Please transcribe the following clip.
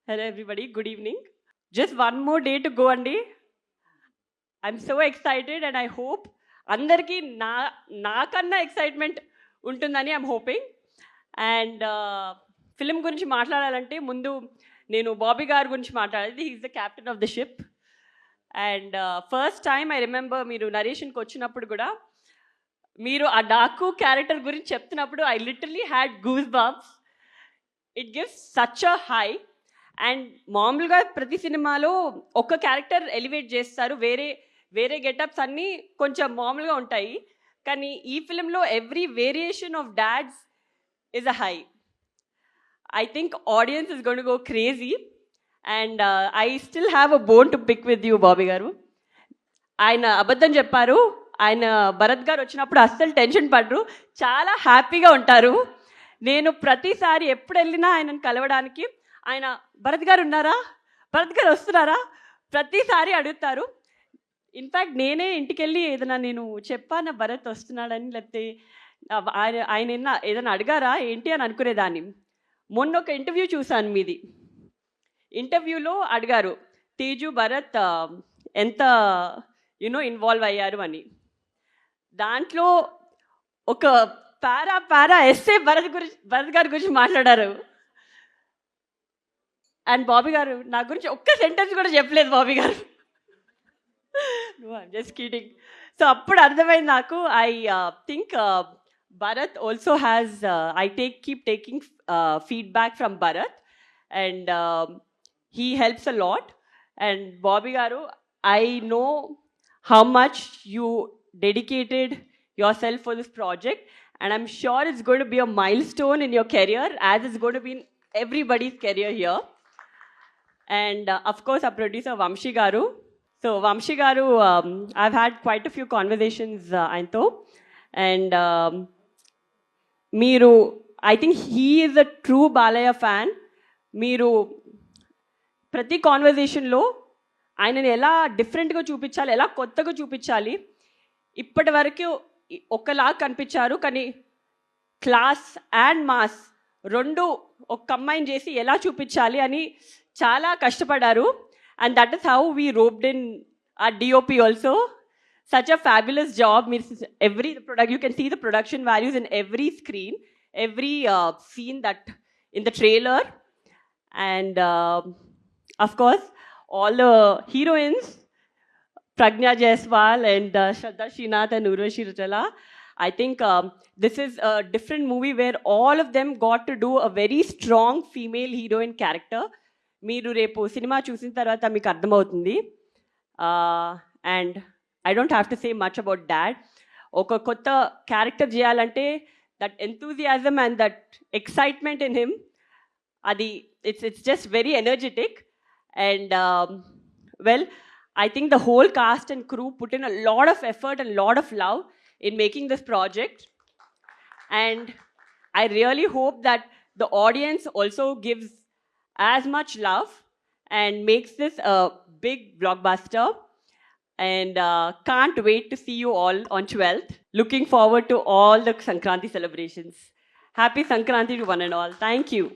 Hello everybody, good evening. Just one more day to go, Andy. I'm so excited and I hope అందరికీ నాకన్నా excitement ఉంటుందని I'm hoping. And film గురించి మాట్లాడాలంటే ముందు నేను బాబీ గారి గురించి మాట్లాడాలి. He is the captain of the ship. And first time I remember మీరు నరేషన్కి వచ్చినప్పుడు కూడా మీరు ఆ డాకు క్యారెక్టర్ గురించి చెప్తున్నప్పుడు I literally had goose bumps. It gives such a high. And మామూలుగా ప్రతి సినిమాలో ఒక క్యారెక్టర్ ఎలివేట్ చేస్తారు, వేరే వేరే గెటప్స్ అన్నీ కొంచెం మామూలుగా ఉంటాయి. కానీ ఈ ఫిలింలో every variation of dads is a high. I think audience is gonna go crazy. And I still have a bone to pick with you Bobby garu. ఆయన అబద్ధం చెప్పారు. ఆయన భరత్ గారు వచ్చినప్పుడు అస్సలు టెన్షన్ పడరు, చాలా హ్యాపీగా ఉంటారు. నేను ప్రతిసారి ఎప్పుడు వెళ్ళినా ఆయనను కలవడానికి ఆయన భరత్ గారు ఉన్నారా, భరత్ గారు వస్తున్నారా ప్రతిసారి అడుగుతారు. ఇన్ఫ్యాక్ట్ నేనే ఇంటికి వెళ్ళి ఏదైనా నేను చెప్పాను భరత్ వస్తున్నాడని, లేకపోతే ఆయన ఏదైనా అడిగారా ఏంటి అని అనుకునేదాన్ని. మొన్న ఒక ఇంటర్వ్యూ చూశాను మీది. ఇంటర్వ్యూలో అడిగారు తేజు భరత్ ఎంత ఇన్వాల్వ్ అయ్యారు అని. దాంట్లో ఒక పారా ఎస్సే భరత్ గారి గురించి మాట్లాడారు. అండ్ బాబీ గారు నా గురించి ఒక్క సెంటెన్స్ కూడా చెప్పలేదు బాబీ గారు. Just kidding. సో అప్పుడు అర్థమైంది నాకు. I think Bharat also has keep taking feedback from Bharat and he helps a lot. And Bobby garu, I know how much you dedicated yourself for this project, and I'm sure it's going to be a milestone in your career, as it's going to be in everybody's career here. And of course our producer Vamshi garu. So Vamshi garu, I've had quite a few conversations ayantho, and meeru, I think he is a true Balaya fan. Meeru ప్రతి కాన్వర్జేషన్లో ఆయనని ఎలా డిఫరెంట్గా చూపించాలి, ఎలా కొత్తగా చూపించాలి. ఇప్పటి వరకు ఒకలా కనిపించారు, కానీ క్లాస్ అండ్ మాస్ రెండు ఒక కంబైన్ చేసి ఎలా చూపించాలి అని చాలా కష్టపడారు. And that is how we roped in our DOP also. Such a fabulous job. మీరు every product you can see the production values in every screen, every scene that in the trailer. And of course, all the heroines, Pragna Jaiswal and Shraddha Srinath and Urvashi Rujala. I think this is a different movie where all of them got to do a very strong female heroine character. Meeru repu cinema chusin tarvata meeku ardhamautundi. And I don't have to say much about that. Oka kotta character cheyalante that enthusiasm and that excitement in him, adi it's just very energetic. And well, I think the whole cast and crew put in a lot of effort and a lot of love in making this project. And I really hope that the audience also gives as much love and makes this a big blockbuster. And can't wait to see you all on 12th. Looking forward to all the Sankranti celebrations. Happy Sankranti to one and all. Thank you.